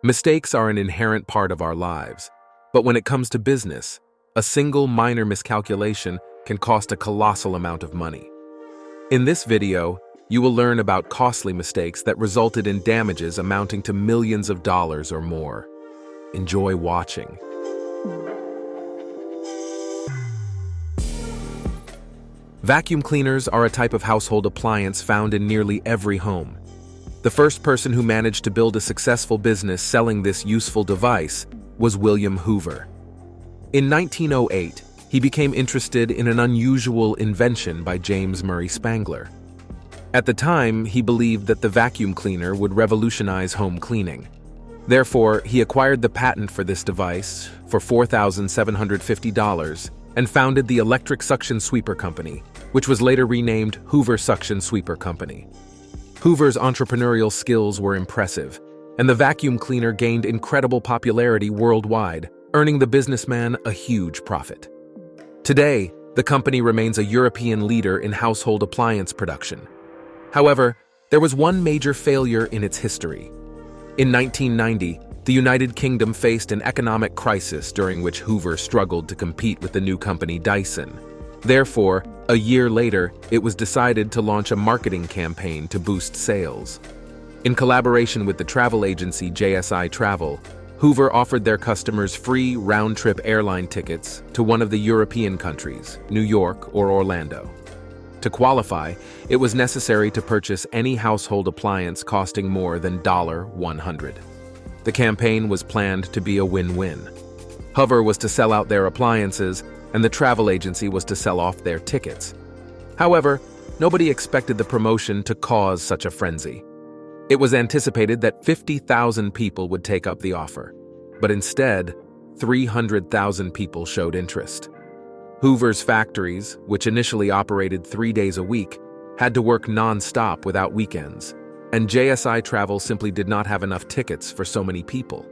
Mistakes are an inherent part of our lives, but when it comes to business, a single minor miscalculation can cost a colossal amount of money. In this video, you will learn about costly mistakes that resulted in damages amounting to millions of dollars or more. Enjoy watching. Vacuum cleaners are a type of household appliance found in nearly every home. The first person who managed to build a successful business selling this useful device was William Hoover. In 1908, he became interested in an unusual invention by James Murray Spangler. At the time, he believed that the vacuum cleaner would revolutionize home cleaning. Therefore, he acquired the patent for this device for $4,750 and founded the Electric Suction Sweeper Company, which was later renamed Hoover Suction Sweeper Company. Hoover's entrepreneurial skills were impressive, and the vacuum cleaner gained incredible popularity worldwide, earning the businessman a huge profit. Today, the company remains a European leader in household appliance production. However, there was one major failure in its history. In 1990, the United Kingdom faced an economic crisis during which Hoover struggled to compete with the new company Dyson. Therefore, a year later, it was decided to launch a marketing campaign to boost sales. In collaboration with the travel agency JSI Travel, Hoover offered their customers free round-trip airline tickets to one of the European countries, New York or Orlando. To qualify, it was necessary to purchase any household appliance costing more than $100. The campaign was planned to be a win-win. Hoover was to sell out their appliances, and the travel agency was to sell off their tickets. However, nobody expected the promotion to cause such a frenzy. It was anticipated that 50,000 people would take up the offer, but instead, 300,000 people showed interest. Hoover's factories, which initially operated 3 days a week, had to work non-stop without weekends, and JSI Travel simply did not have enough tickets for so many people.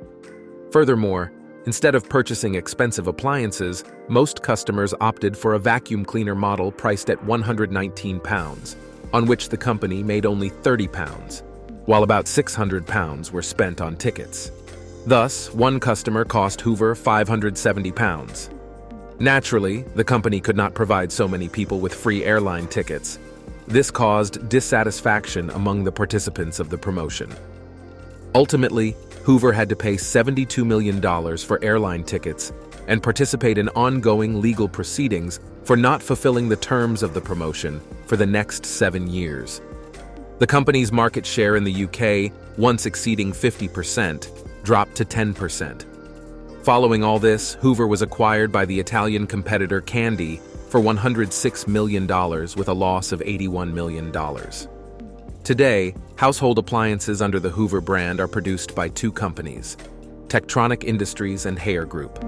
Furthermore, instead of purchasing expensive appliances, most customers opted for a vacuum cleaner model priced at £119, on which the company made only £30, while about £600 were spent on tickets. Thus, one customer cost Hoover £570. Naturally, the company could not provide so many people with free airline tickets. This caused dissatisfaction among the participants of the promotion. Ultimately, Hoover had to pay $72 million for airline tickets and participate in ongoing legal proceedings for not fulfilling the terms of the promotion for the next 7 years. The company's market share in the UK, once exceeding 50%, dropped to 10%. Following all this, Hoover was acquired by the Italian competitor Candy for $106 million with a loss of $81 million. Today, household appliances under the Hoover brand are produced by two companies, Tektronic Industries and Haier Group.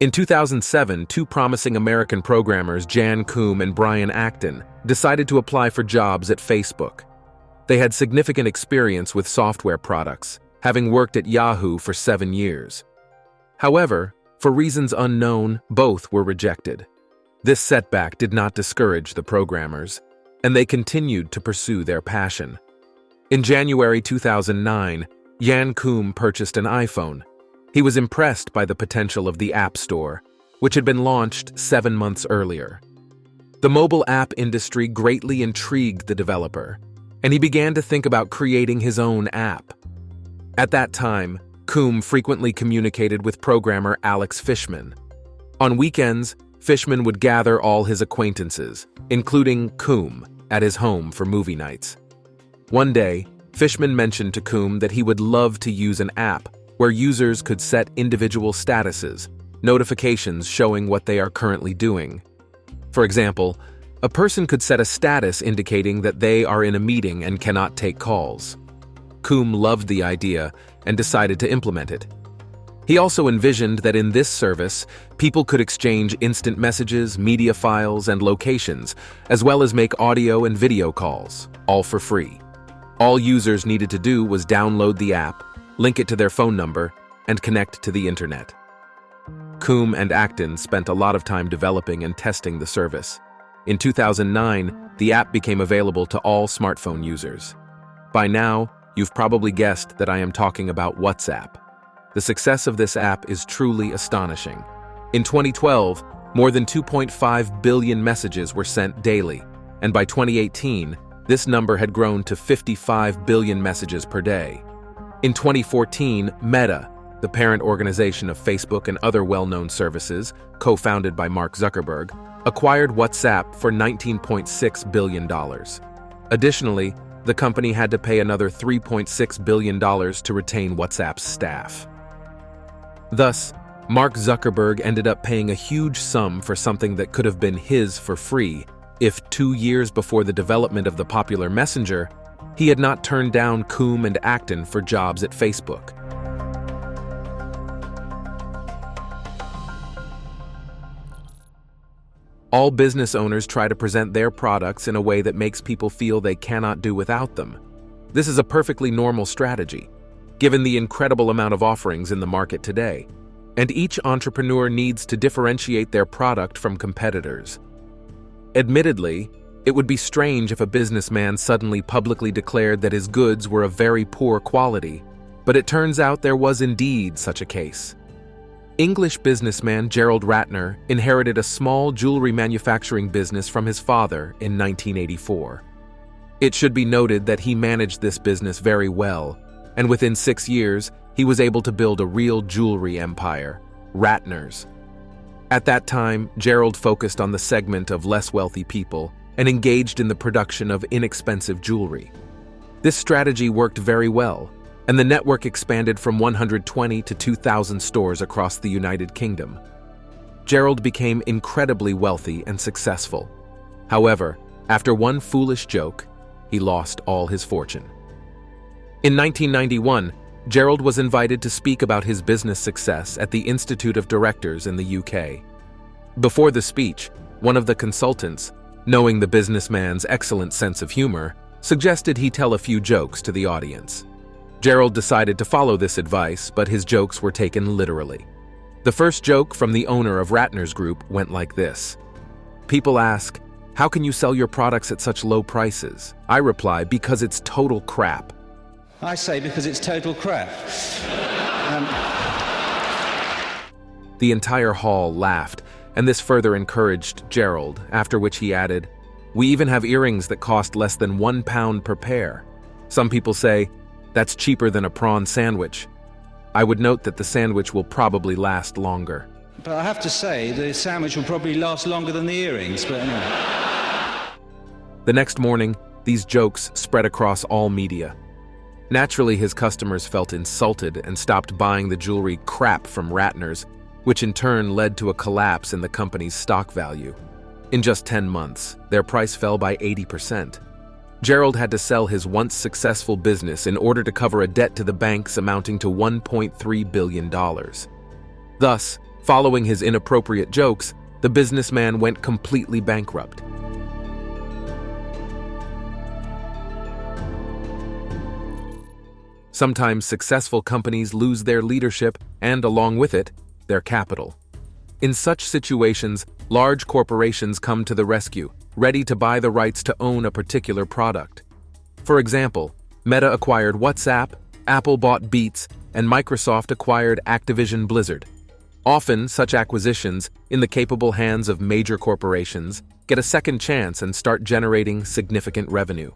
In 2007, two promising American programmers, Jan Koum and Brian Acton, decided to apply for jobs at Facebook. They had significant experience with software products, having worked at Yahoo for 7 years. However, for reasons unknown, both were rejected. This setback did not discourage the programmers, and they continued to pursue their passion. In January 2009, Jan Koum purchased an iPhone. He was impressed by the potential of the App Store, which had been launched 7 months earlier. The mobile app industry greatly intrigued the developer, and he began to think about creating his own app. At that time, Koum frequently communicated with programmer Alex Fishman. On weekends, Fishman would gather all his acquaintances, including Koum, at his home for movie nights. One day, Fishman mentioned to Koum that he would love to use an app where users could set individual statuses, notifications showing what they are currently doing. For example, a person could set a status indicating that they are in a meeting and cannot take calls. Koum loved the idea and decided to implement it. He also envisioned that in this service, people could exchange instant messages, media files, and locations, as well as make audio and video calls, all for free. All users needed to do was download the app, link it to their phone number, and connect to the internet. Koum and Acton spent a lot of time developing and testing the service. In 2009, the app became available to all smartphone users. By now, you've probably guessed that I am talking about WhatsApp. The success of this app is truly astonishing. In 2012, more than 2.5 billion messages were sent daily, and by 2018, this number had grown to 55 billion messages per day. In 2014, Meta, the parent organization of Facebook and other well-known services, co-founded by Mark Zuckerberg, acquired WhatsApp for $19.6 billion. Additionally, the company had to pay another $3.6 billion to retain WhatsApp's staff. Thus, Mark Zuckerberg ended up paying a huge sum for something that could have been his for free if 2 years before the development of the popular messenger, he had not turned down Coombe and Acton for jobs at Facebook. All business owners try to present their products in a way that makes people feel they cannot do without them. This is a perfectly normal strategy, given the incredible amount of offerings in the market today, and each entrepreneur needs to differentiate their product from competitors. Admittedly, it would be strange if a businessman suddenly publicly declared that his goods were of very poor quality, but it turns out there was indeed such a case. English businessman Gerald Ratner inherited a small jewelry manufacturing business from his father in 1984. It should be noted that he managed this business very well, and within 6 years, he was able to build a real jewelry empire, Ratner's. At that time, Gerald focused on the segment of less wealthy people and engaged in the production of inexpensive jewelry. This strategy worked very well, and the network expanded from 120 to 2,000 stores across the United Kingdom. Gerald became incredibly wealthy and successful. However, after one foolish joke, he lost all his fortune. In 1991, Gerald was invited to speak about his business success at the Institute of Directors in the UK. Before the speech, one of the consultants, knowing the businessman's excellent sense of humor, suggested he tell a few jokes to the audience. Gerald decided to follow this advice, but his jokes were taken literally. The first joke from the owner of Ratner's Group went like this. People ask, "How can you sell your products at such low prices?" I reply, "Because it's total crap." I say because it's total crap. The entire hall laughed, and this further encouraged Gerald, after which he added, "We even have earrings that cost less than £1 per pair. Some people say, that's cheaper than a prawn sandwich. I would note that the sandwich will probably last longer." But I have to say, the sandwich will probably last longer than the earrings, but anyway. The next morning, these jokes spread across all media. Naturally, his customers felt insulted and stopped buying the jewelry crap from Ratner's, which in turn led to a collapse in the company's stock value. In just 10 months, their price fell by 80%. Gerald had to sell his once successful business in order to cover a debt to the banks amounting to $1.3 billion. Thus, following his inappropriate jokes, the businessman went completely bankrupt. Sometimes successful companies lose their leadership and, along with it, their capital. In such situations, large corporations come to the rescue, ready to buy the rights to own a particular product. For example, Meta acquired WhatsApp, Apple bought Beats, and Microsoft acquired Activision Blizzard. Often, such acquisitions, in the capable hands of major corporations, get a second chance and start generating significant revenue.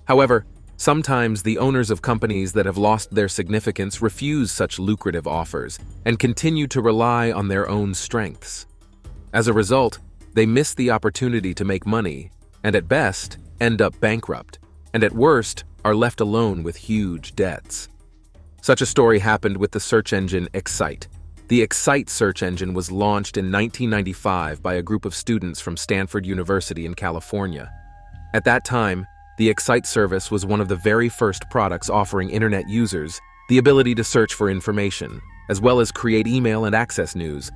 However, sometimes the owners of companies that have lost their significance refuse such lucrative offers and continue to rely on their own strengths. As a result, they miss the opportunity to make money and at best end up bankrupt, and at worst are left alone with huge debts. Such a story happened with the search engine Excite. The Excite search engine was launched in 1995 by a group of students from Stanford University in California. At that time, the Excite service was one of the very first products offering internet users the ability to search for information, as well as create email and access news,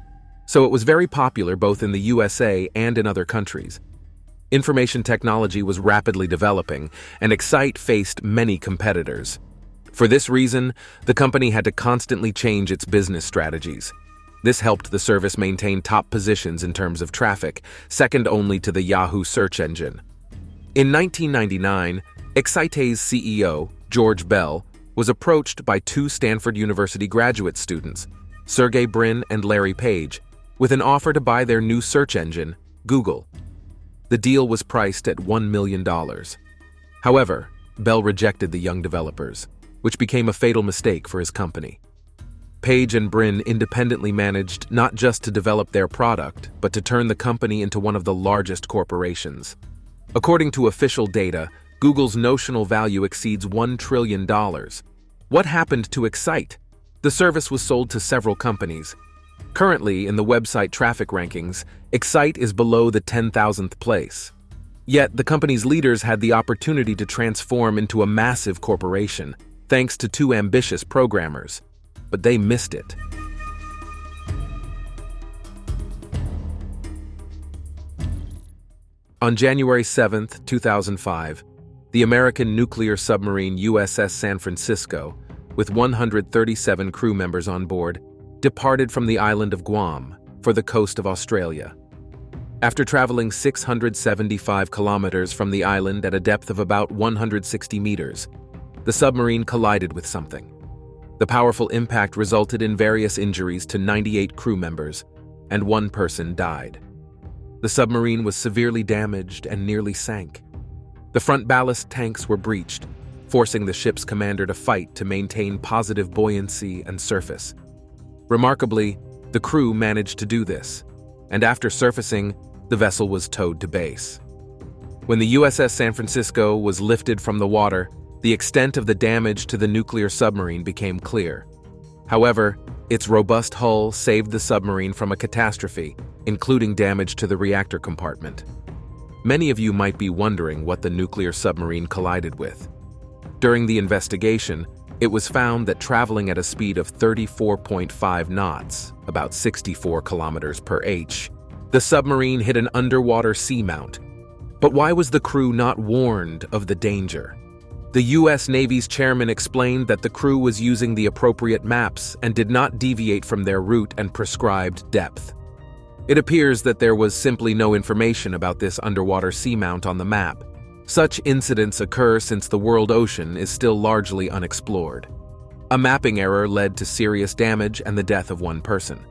so it was very popular both in the USA and in other countries. Information technology was rapidly developing, and Excite faced many competitors. For this reason, the company had to constantly change its business strategies. This helped the service maintain top positions in terms of traffic, second only to the Yahoo search engine. In 1999, Excite's CEO, George Bell, was approached by two Stanford University graduate students, Sergey Brin and Larry Page, with an offer to buy their new search engine, Google. The deal was priced at $1 million. However, Bell rejected the young developers, which became a fatal mistake for his company. Page and Brin independently managed not just to develop their product, but to turn the company into one of the largest corporations. According to official data, Google's notional value exceeds $1 trillion. What happened to Excite? The service was sold to several companies. Currently, in the website traffic rankings, Excite is below the 10,000th place. Yet, the company's leaders had the opportunity to transform into a massive corporation, thanks to two ambitious programmers. But they missed it. On January 7, 2005, the American nuclear submarine USS San Francisco, with 137 crew members on board, departed from the island of Guam for the coast of Australia. After traveling 675 kilometers from the island at a depth of about 160 meters, the submarine collided with something. The powerful impact resulted in various injuries to 98 crew members, and one person died. The submarine was severely damaged and nearly sank. The front ballast tanks were breached, forcing the ship's commander to fight to maintain positive buoyancy and surface. Remarkably, the crew managed to do this, and after surfacing, the vessel was towed to base. When the USS San Francisco was lifted from the water, the extent of the damage to the nuclear submarine became clear. However, its robust hull saved the submarine from a catastrophe, including damage to the reactor compartment. Many of you might be wondering what the nuclear submarine collided with. During the investigation, it was found that traveling at a speed of 34.5 knots, about 64 kilometers per h, the submarine hit an underwater seamount. But why was the crew not warned of the danger? The U.S. Navy's chairman explained that the crew was using the appropriate maps and did not deviate from their route and prescribed depth. It appears that there was simply no information about this underwater seamount on the map. Such incidents occur since the world ocean is still largely unexplored. A mapping error led to serious damage and the death of one person.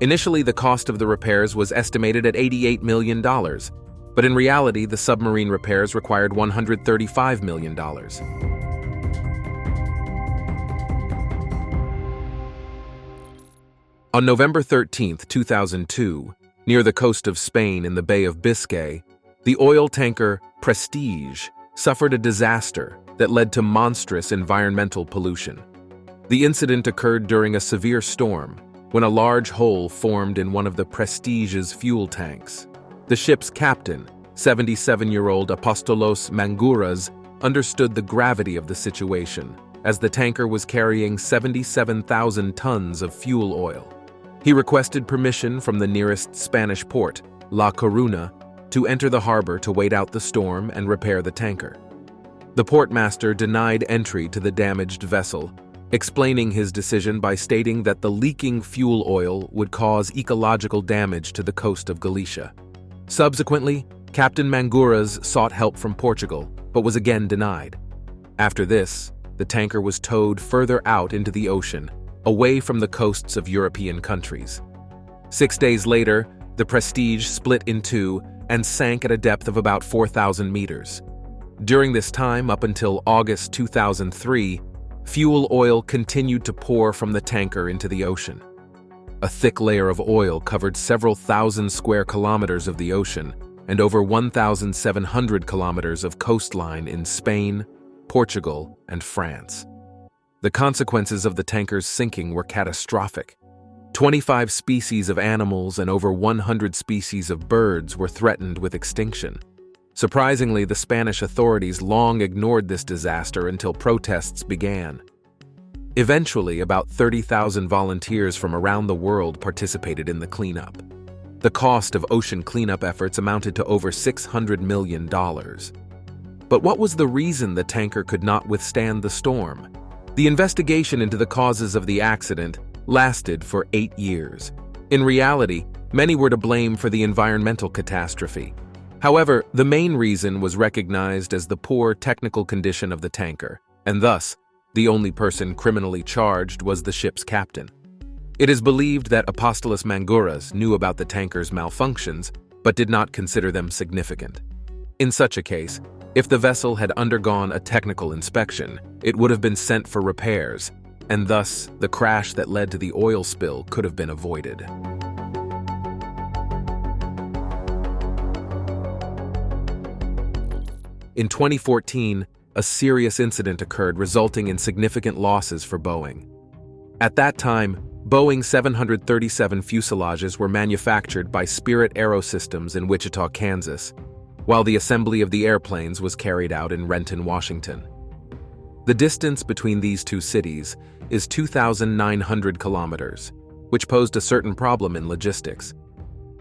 Initially, the cost of the repairs was estimated at $88 million, but in reality, the submarine repairs required $135 million. On November 13, 2002, near the coast of Spain in the Bay of Biscay, the oil tanker Prestige suffered a disaster that led to monstrous environmental pollution. The incident occurred during a severe storm, when a large hole formed in one of the Prestige's fuel tanks. The ship's captain, 77-year-old Apostolos Mangouras, understood the gravity of the situation, as the tanker was carrying 77,000 tons of fuel oil. He requested permission from the nearest Spanish port, La Coruna, to enter the harbor to wait out the storm and repair the tanker. The portmaster denied entry to the damaged vessel, explaining his decision by stating that the leaking fuel oil would cause ecological damage to the coast of Galicia. Subsequently, Captain Mangouras sought help from Portugal, but was again denied. After this, the tanker was towed further out into the ocean, away from the coasts of European countries. 6 days later, the Prestige split in two and sank at a depth of about 4,000 meters. During this time, up until August 2003, fuel oil continued to pour from the tanker into the ocean. A thick layer of oil covered several thousand square kilometers of the ocean and over 1,700 kilometers of coastline in Spain, Portugal, and France. The consequences of the tanker's sinking were catastrophic. 25 species of animals and over 100 species of birds were threatened with extinction. Surprisingly, the Spanish authorities long ignored this disaster until protests began. Eventually, about 30,000 volunteers from around the world participated in the cleanup. The cost of ocean cleanup efforts amounted to over $600 million. But what was the reason the tanker could not withstand the storm? The investigation into the causes of the accident lasted for 8 years. In reality, many were to blame for the environmental catastrophe. However, the main reason was recognized as the poor technical condition of the tanker, and thus, the only person criminally charged was the ship's captain. It is believed that Apostolos Mangouras knew about the tanker's malfunctions, but did not consider them significant. In such a case, if the vessel had undergone a technical inspection, it would have been sent for repairs, and thus the crash that led to the oil spill could have been avoided. In 2014, a serious incident occurred resulting in significant losses for Boeing. At that time, Boeing 737 fuselages were manufactured by Spirit Aerosystems in Wichita, Kansas, while the assembly of the airplanes was carried out in Renton, Washington. The distance between these two cities is 2,900 kilometers, which posed a certain problem in logistics.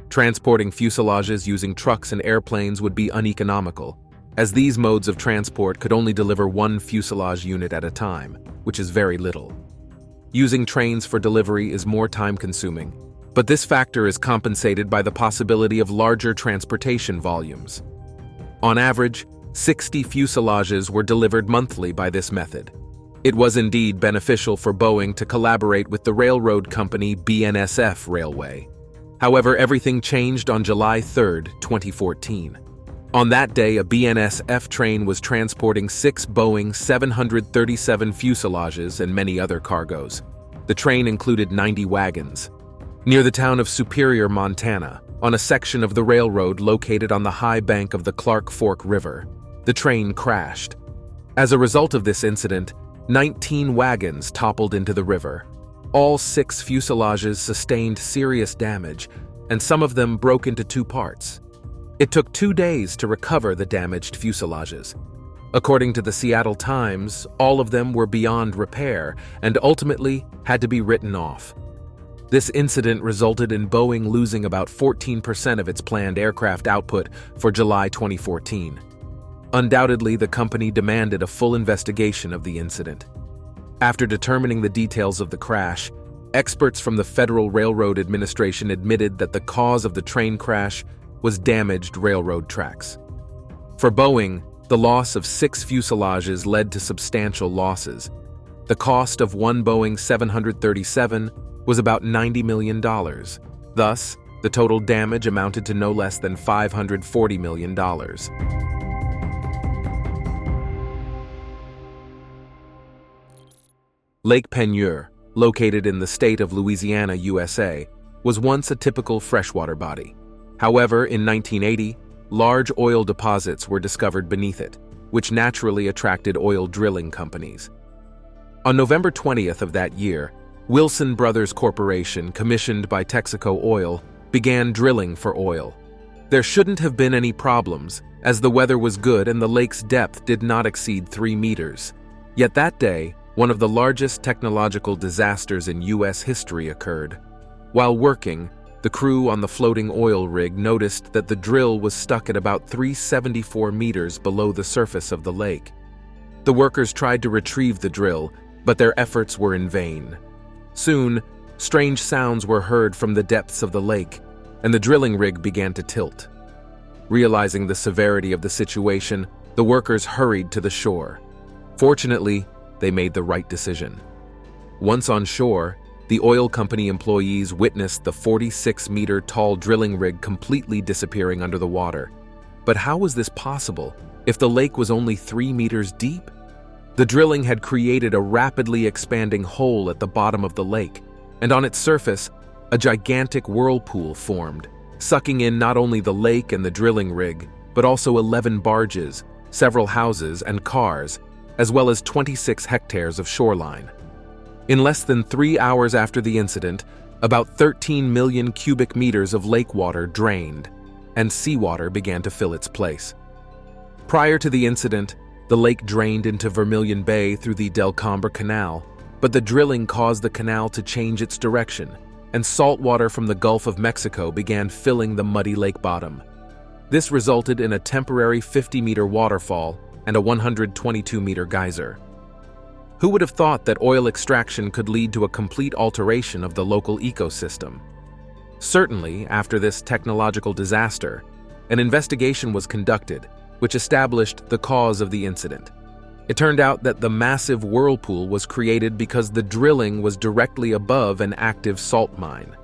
Transporting fuselages using trucks and airplanes would be uneconomical, as these modes of transport could only deliver one fuselage unit at a time, which is very little. Using trains for delivery is more time-consuming, but this factor is compensated by the possibility of larger transportation volumes. On average, 60 fuselages were delivered monthly by this method. It was indeed beneficial for Boeing to collaborate with the railroad company BNSF Railway. However, everything changed on July 3, 2014. On that day, a BNSF train was transporting 6 Boeing 737 fuselages and many other cargoes. The train included 90 wagons. Near the town of Superior, Montana, on a section of the railroad located on the high bank of the Clark Fork River, the train crashed. As a result of this incident, 19 wagons toppled into the river. All 6 fuselages sustained serious damage, and some of them broke into 2 parts. It took 2 days to recover the damaged fuselages. According to the Seattle Times, all of them were beyond repair and ultimately had to be written off. This incident resulted in Boeing losing about 14% of its planned aircraft output for July 2014. Undoubtedly, the company demanded a full investigation of the incident. After determining the details of the crash, experts from the Federal Railroad Administration admitted that the cause of the train crash was damaged railroad tracks. For Boeing, the loss of 6 fuselages led to substantial losses. The cost of one Boeing 737 was about $90 million. Thus, the total damage amounted to no less than $540 million. Lake Peigneur, located in the state of Louisiana, USA, was once a typical freshwater body. However, in 1980, large oil deposits were discovered beneath it, which naturally attracted oil drilling companies. On November 20th of that year, Wilson Brothers Corporation, commissioned by Texaco Oil, began drilling for oil. There shouldn't have been any problems, as the weather was good and the lake's depth did not exceed 3 meters. Yet that day, one of the largest technological disasters in U.S. history occurred. While working, the crew on the floating oil rig noticed that the drill was stuck at about 374 meters below the surface of the lake. The workers tried to retrieve the drill, but their efforts were in vain. Soon, strange sounds were heard from the depths of the lake, and the drilling rig began to tilt. Realizing the severity of the situation, the workers hurried to the shore. Fortunately, they made the right decision. Once on shore, the oil company employees witnessed the 46-meter-tall drilling rig completely disappearing under the water. But how was this possible if the lake was only 3 meters deep? The drilling had created a rapidly expanding hole at the bottom of the lake, and on its surface, a gigantic whirlpool formed, sucking in not only the lake and the drilling rig, but also 11 barges, several houses and cars, as well as 26 hectares of shoreline. In less than 3 hours after the incident, about 13 million cubic meters of lake water drained, and seawater began to fill its place. Prior to the incident, the lake drained into Vermilion Bay through the Delcombre Canal, but the drilling caused the canal to change its direction, and salt water from the Gulf of Mexico began filling the muddy lake bottom. This resulted in a temporary 50-meter waterfall and a 122-meter geyser. Who would have thought that oil extraction could lead to a complete alteration of the local ecosystem? Certainly, after this technological disaster, an investigation was conducted, which established the cause of the incident. It turned out that the massive whirlpool was created because the drilling was directly above an active salt mine.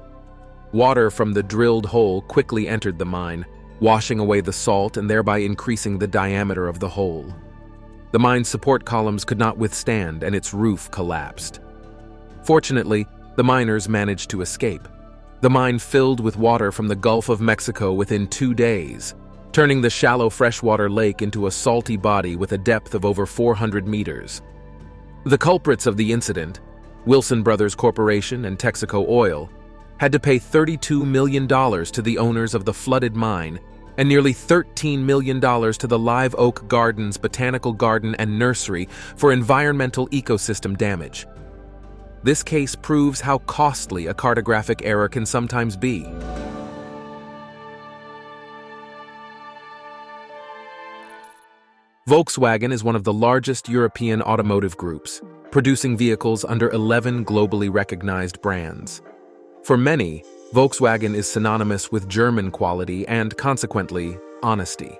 Water from the drilled hole quickly entered the mine, washing away the salt and thereby increasing the diameter of the hole. The mine's support columns could not withstand, and its roof collapsed. Fortunately, the miners managed to escape. The mine filled with water from the Gulf of Mexico within 2 days, turning the shallow freshwater lake into a salty body with a depth of over 400 meters. The culprits of the incident, Wilson Brothers Corporation and Texaco Oil, had to pay $32 million to the owners of the flooded mine and nearly $13 million to the Live Oak Gardens Botanical Garden and Nursery for environmental ecosystem damage. This case proves how costly a cartographic error can sometimes be. Volkswagen is one of the largest European automotive groups, producing vehicles under 11 globally recognized brands. For many, Volkswagen is synonymous with German quality and, consequently, honesty.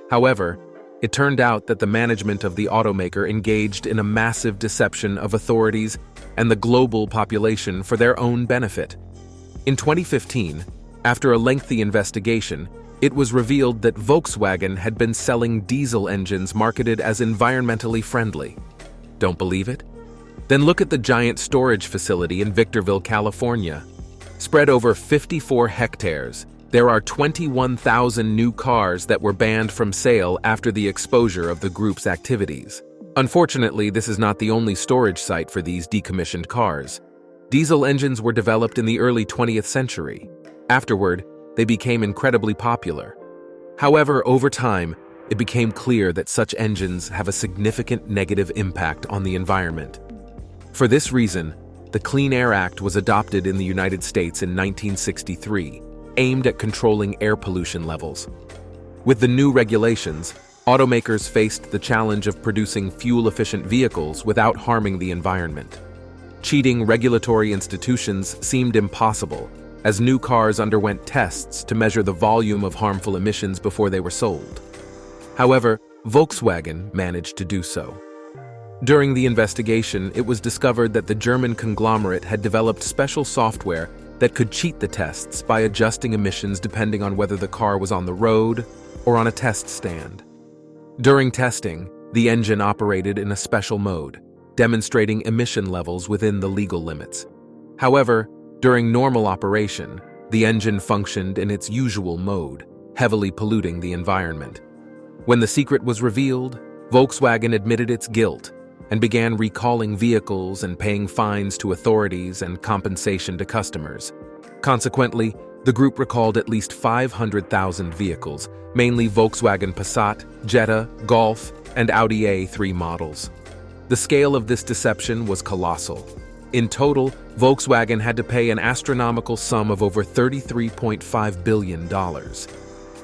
However, it turned out that the management of the automaker engaged in a massive deception of authorities and the global population for their own benefit. In 2015, after a lengthy investigation, it was revealed that Volkswagen had been selling diesel engines marketed as environmentally friendly. Don't believe it? Then look at the giant storage facility in Victorville, California. Spread over 54 hectares, there are 21,000 new cars that were banned from sale after the exposure of the group's activities. Unfortunately, this is not the only storage site for these decommissioned cars. Diesel engines were developed in the early 20th century. Afterward, they became incredibly popular. However, over time, it became clear that such engines have a significant negative impact on the environment. For this reason, the Clean Air Act was adopted in the United States in 1963, aimed at controlling air pollution levels. With the new regulations, automakers faced the challenge of producing fuel-efficient vehicles without harming the environment. Cheating regulatory institutions seemed impossible, as new cars underwent tests to measure the volume of harmful emissions before they were sold. However, Volkswagen managed to do so. During the investigation, it was discovered that the German conglomerate had developed special software that could cheat the tests by adjusting emissions depending on whether the car was on the road or on a test stand. During testing, the engine operated in a special mode, demonstrating emission levels within the legal limits. However, during normal operation, the engine functioned in its usual mode, heavily polluting the environment. When the secret was revealed, Volkswagen admitted its guilt and began recalling vehicles and paying fines to authorities and compensation to customers. Consequently, the group recalled at least 500,000 vehicles, mainly Volkswagen Passat, Jetta, Golf, and Audi A3 models. The scale of this deception was colossal. In total, Volkswagen had to pay an astronomical sum of over $33.5 billion.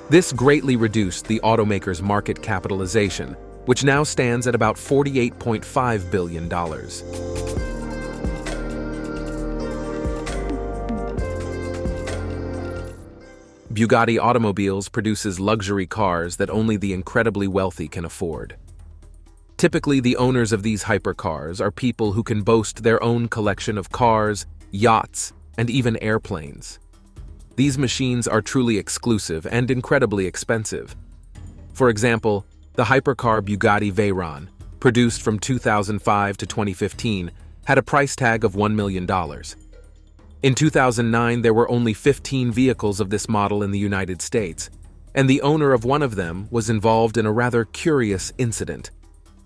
This greatly reduced the automaker's market capitalization, which now stands at about $48.5 billion. Bugatti Automobiles produces luxury cars that only the incredibly wealthy can afford. Typically, the owners of these hypercars are people who can boast their own collection of cars, yachts, and even airplanes. These machines are truly exclusive and incredibly expensive. For example, the hypercar Bugatti Veyron, produced from 2005 to 2015, had a price tag of $1 million. In 2009, there were only 15 vehicles of this model in the United States, and the owner of one of them was involved in a rather curious incident.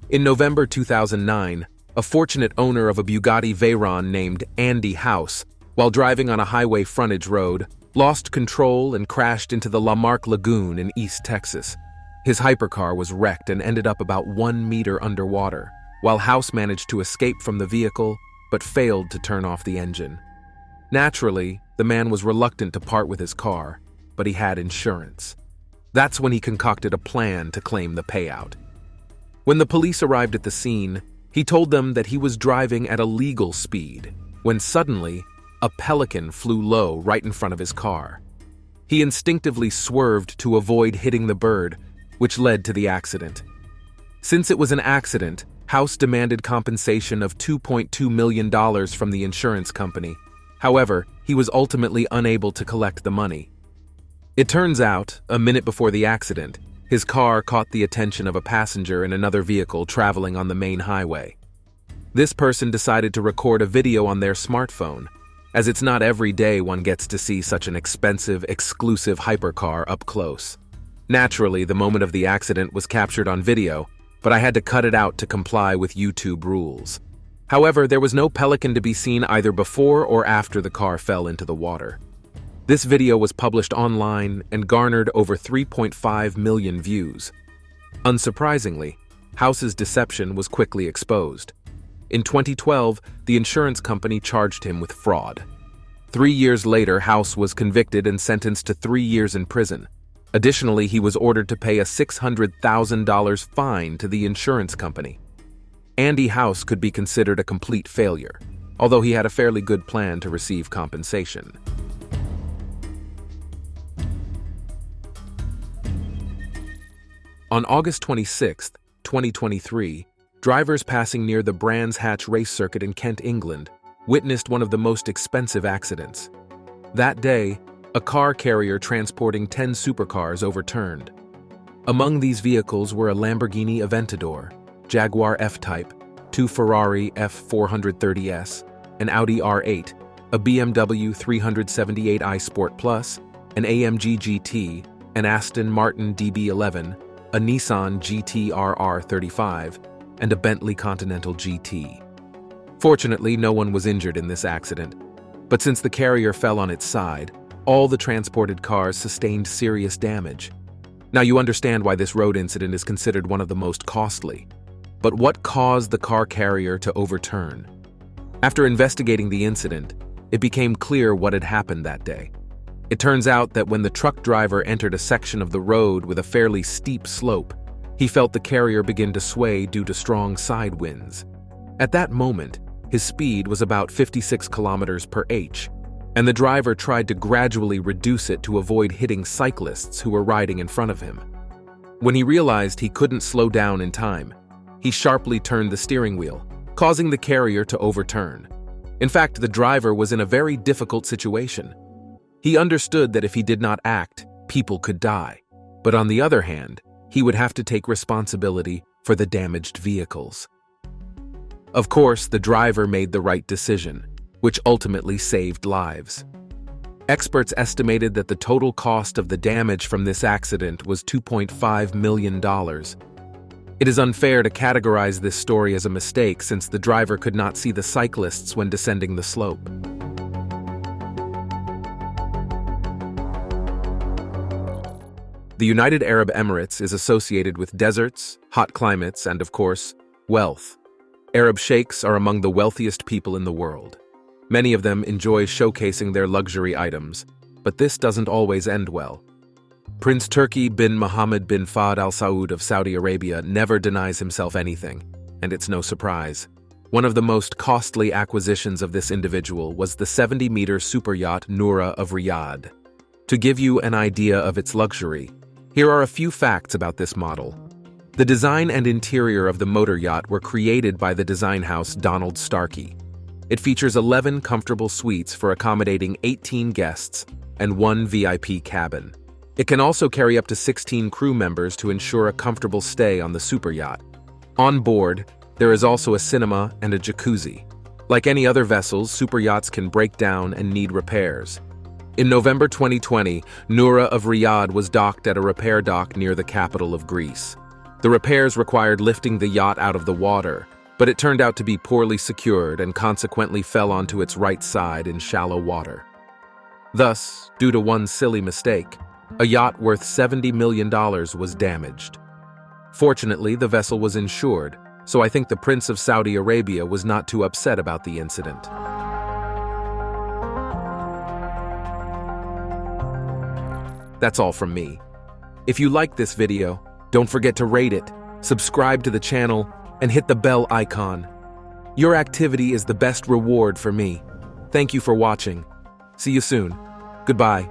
In November 2009, a fortunate owner of a Bugatti Veyron named Andy House, while driving on a highway frontage road, lost control and crashed into the Lamarck Lagoon in East Texas. His hypercar was wrecked and ended up about 1 meter underwater, while House managed to escape from the vehicle but failed to turn off the engine. Naturally, the man was reluctant to part with his car, but he had insurance. That's when he concocted a plan to claim the payout. When the police arrived at the scene, he told them that he was driving at a legal speed, when suddenly, a pelican flew low right in front of his car. He instinctively swerved to avoid hitting the bird, which led to the accident. Since it was an accident, House demanded compensation of $2.2 million from the insurance company. However, he was ultimately unable to collect the money. It turns out, a minute before the accident, his car caught the attention of a passenger in another vehicle traveling on the main highway. This person decided to record a video on their smartphone, as it's not every day one gets to see such an expensive, exclusive hypercar up close. Naturally, the moment of the accident was captured on video, but I had to cut it out to comply with YouTube rules. However, there was no Pelican to be seen either before or after the car fell into the water. This video was published online and garnered over 3.5 million views. Unsurprisingly, House's deception was quickly exposed. In 2012, the insurance company charged him with fraud. 3 years later, House was convicted and sentenced to 3 years in prison. Additionally, he was ordered to pay a $600,000 fine to the insurance company. Andy House could be considered a complete failure, although he had a fairly good plan to receive compensation. On August 26, 2023, drivers passing near the Brands Hatch race circuit in Kent, England, witnessed one of the most expensive accidents. That day, a car carrier transporting 10 supercars overturned. Among these vehicles were a Lamborghini Aventador, Jaguar F-Type, 2 Ferrari F430s, an Audi R8, a BMW 378i Sport Plus, an AMG GT, an Aston Martin DB11, a Nissan GT-RR 35, and a Bentley Continental GT. Fortunately, no one was injured in this accident, but since the carrier fell on its side, all the transported cars sustained serious damage. Now you understand why this road incident is considered one of the most costly. But what caused the car carrier to overturn? After investigating the incident, it became clear what had happened that day. It turns out that when the truck driver entered a section of the road with a fairly steep slope, he felt the carrier begin to sway due to strong side winds. At that moment, his speed was about 56 kilometers per h, and the driver tried to gradually reduce it to avoid hitting cyclists who were riding in front of him. When he realized he couldn't slow down in time, he sharply turned the steering wheel, causing the carrier to overturn. In fact, the driver was in a very difficult situation. He understood that if he did not act, people could die. But on the other hand, he would have to take responsibility for the damaged vehicles. Of course, the driver made the right decision, which ultimately saved lives. Experts estimated that the total cost of the damage from this accident was $2.5 million. It is unfair to categorize this story as a mistake since the driver could not see the cyclists when descending the slope. The United Arab Emirates is associated with deserts, hot climates, and of course, wealth. Arab sheikhs are among the wealthiest people in the world. Many of them enjoy showcasing their luxury items, but this doesn't always end well. Prince Turki bin Mohammed bin Fahd Al Saud of Saudi Arabia never denies himself anything, and it's no surprise. One of the most costly acquisitions of this individual was the 70-meter superyacht Noura of Riyadh. To give you an idea of its luxury, here are a few facts about this model. The design and interior of the motor yacht were created by the design house Donald Starkey. It features 11 comfortable suites for accommodating 18 guests and 1 VIP cabin. It can also carry up to 16 crew members to ensure a comfortable stay on the superyacht. On board, there is also a cinema and a jacuzzi. Like any other vessels, superyachts can break down and need repairs. In November 2020, Noura of Riyadh was docked at a repair dock near the capital of Greece. The repairs required lifting the yacht out of the water, but it turned out to be poorly secured and consequently fell onto its right side in shallow water. Thus, due to one silly mistake, a yacht worth $70 million was damaged. Fortunately, the vessel was insured, so I think the Prince of Saudi Arabia was not too upset about the incident. That's all from me. If you liked this video, don't forget to rate it, subscribe to the channel, and hit the bell icon. Your activity is the best reward for me. Thank you for watching. See you soon. Goodbye.